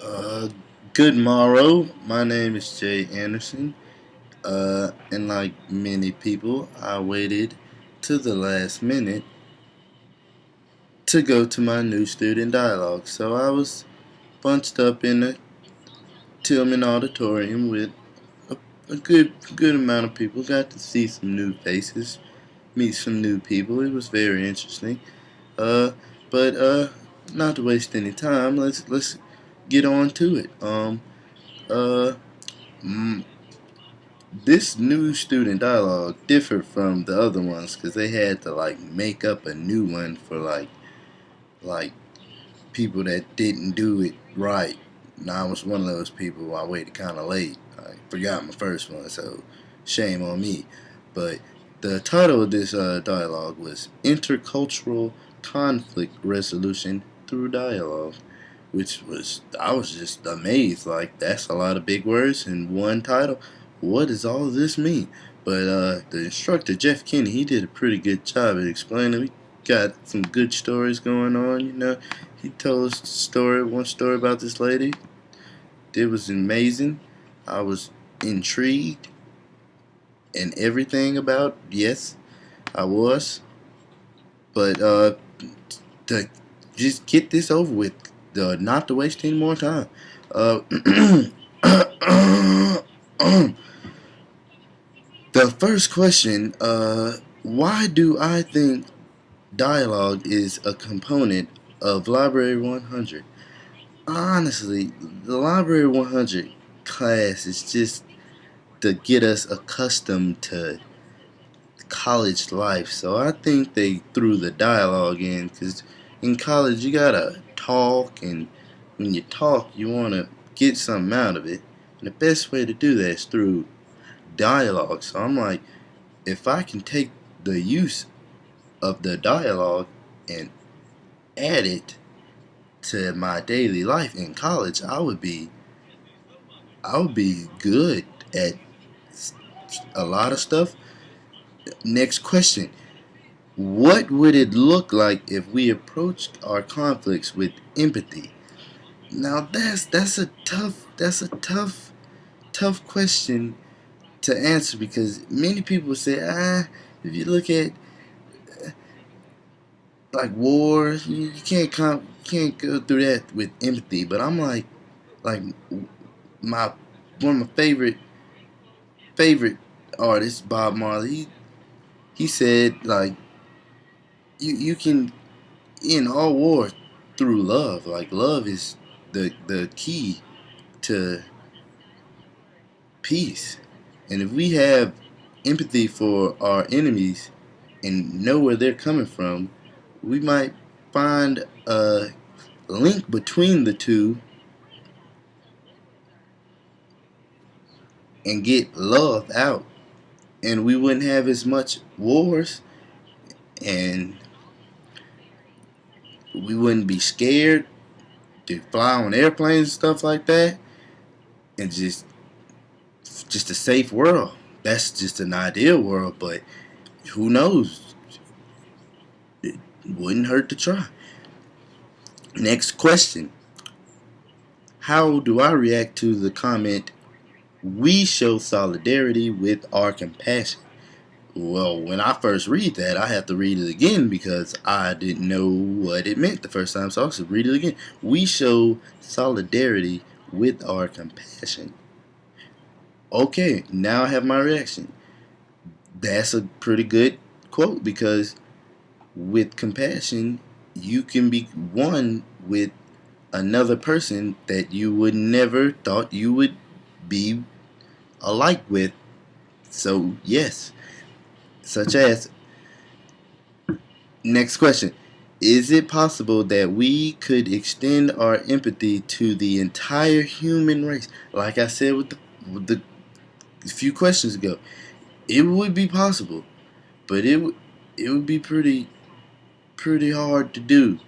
Uh, Good morrow. My name is Jay Anderson. And like many people, I waited to the last minute to go to my new student dialogue. So I was bunched up in the Tillman Auditorium with a good amount of people. Got to see some new faces, meet some new people. It was very interesting. Uh, but not to waste any time, let's get on to it. Uh. mm, This new student dialogue differed from the other ones because they had to like make up a new one for like people that didn't do it right. And I was one of those people. I waited kind of late. I forgot my first one, so shame on me. But the title of this dialogue was Intercultural Conflict Resolution Through Dialogue, which was I was just amazed. Like that's a lot of big words in one title. What does all of this mean? But the instructor Jeff Kinney, he did a pretty good job at explaining. We got some good stories going on. He told us one story about this lady. It was amazing. I was intrigued and everything about. Yes, I was. But to just get this over with, not to waste any more time. Uh, the first question, why do I think dialogue is a component of Library 100? Honestly, the Library 100 class is just to get us accustomed to college life. So I think they threw the dialogue in because in college you gotta talk, and when you talk, you want to get something out of it. And the best way to do that is through dialogue. So I'm like, if I can take the use of the dialogue and add it to my daily life in college, I would be good at a lot of stuff. Next question. What would it look like if we approached our conflicts with empathy? Now that's a tough question to answer because many people say, if you look at like wars, you can't go through that with empathy. But I'm like my one of my favorite artists, Bob Marley. He said like you can end all war through love. Like love is the key to peace. And if we have empathy for our enemies and know where they're coming from, we might find a link between the two and get love out. And we wouldn't have as much wars, and we wouldn't be scared to fly on airplanes and stuff like that. And just a safe world. That's just an ideal world, but who knows? It wouldn't hurt to try. Next question. How do I react to the comment, we show solidarity with our compassion? Well, when I first read that, I have to read it again because I didn't know what it meant the first time, so I should read it again. We show solidarity with our compassion. Okay, now I have my reaction. That's a pretty good quote because with compassion, you can be one with another person that you would never thought you would be alike with. So, yes, such as, next question. Is it possible that we could extend our empathy to the entire human race? Like I said with the few questions ago, it would be possible, but it would be pretty hard to do.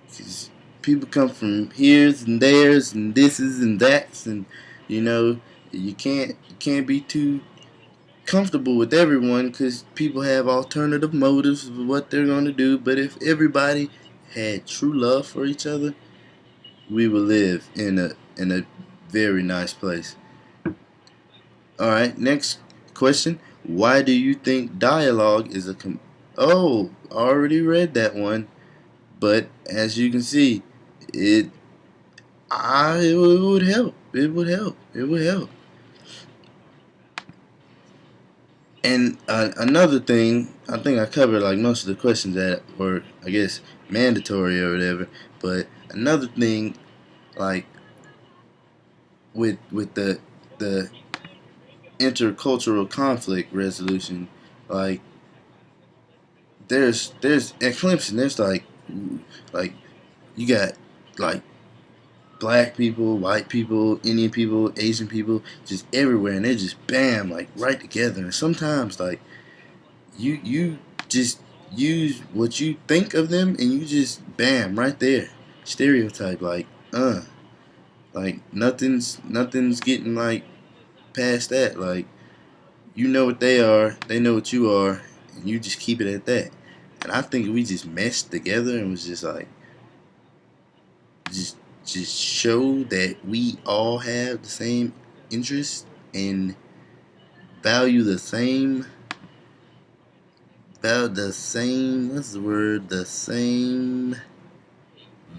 'Cause people come from here's and there's and thises and that's, and you know you can't be too comfortable with everyone because people have alternative motives of what they're going to do. But if everybody had true love for each other, we would live in a very nice place. Alright, next question. Why do you think dialogue is a Oh, already read that one. But as you can see, it would help. It would help. It would help. And another thing, I think I covered like most of the questions that were, I guess, mandatory or whatever. But another thing, like with the intercultural conflict resolution, like there's at Clemson, there's like you got like black people, white people, Indian people, Asian people, just everywhere, and they're just bam, like right together. And sometimes like you just use what you think of them, and you just bam right there, stereotype like nothing's getting like past that. Like you know what they are, they know what you are, and you just keep it at that. And I think we just meshed together and was just like just just show that we all have the same interests and value the same what's the word, the same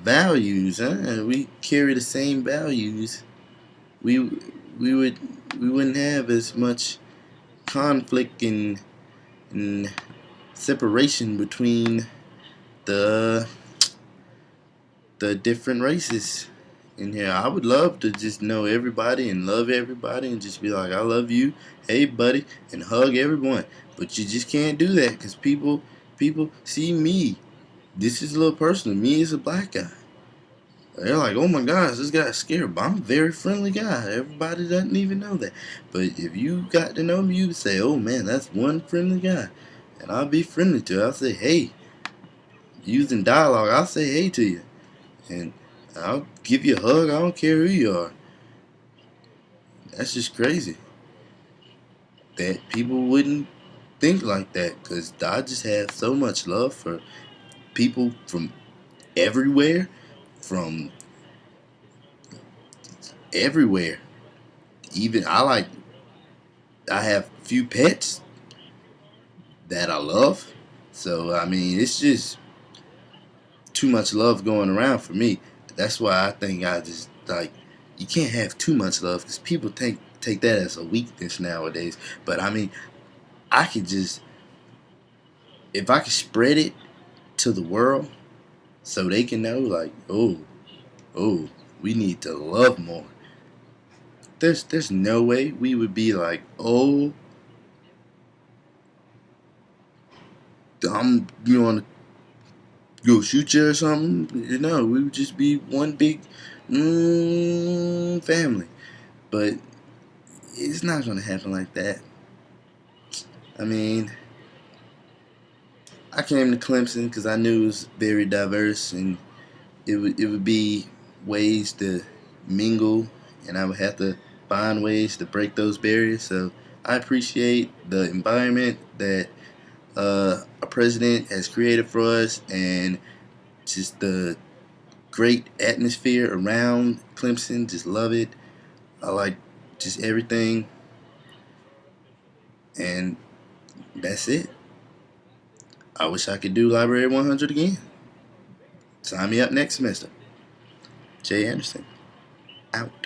values, huh? We carry the same values. We we would we wouldn't have as much conflict and separation between the the different races in here. I would love to just know everybody and love everybody and just be like, I love you, hey buddy, and hug everyone. But you just can't do that because people see me. This is a little personal. Me as a black guy. They're like, oh my gosh, this guy's scared. But I'm a very friendly guy. Everybody doesn't even know that. But if you got to know me, you would say, oh man, that's one friendly guy. And I'll be friendly to. I'll say, hey, using dialogue, I'll say hey to you. And I'll give you a hug. I don't care who you are. That's just crazy that people wouldn't think like that, because I just have so much love for people from everywhere, from everywhere. Even I have few pets that I love. So I mean, it's just too much love going around for me. That's why I think I just like, you can't have too much love because people take that as a weakness nowadays. But I mean, I could just, if I could spread it to the world so they can know like, oh, we need to love more. There's no way we would be like, oh, you want to go shoot you or something. You know, we would just be one big family. But it's not gonna happen like that. I mean, I came to Clemson because I knew it was very diverse, and it would be ways to mingle, and I would have to find ways to break those barriers. So I appreciate the environment that our president has created for us, and just the great atmosphere around Clemson. Just love it. I like just everything, and that's it. I wish I could do Library 100 again. Sign me up next semester. Jay Anderson, out.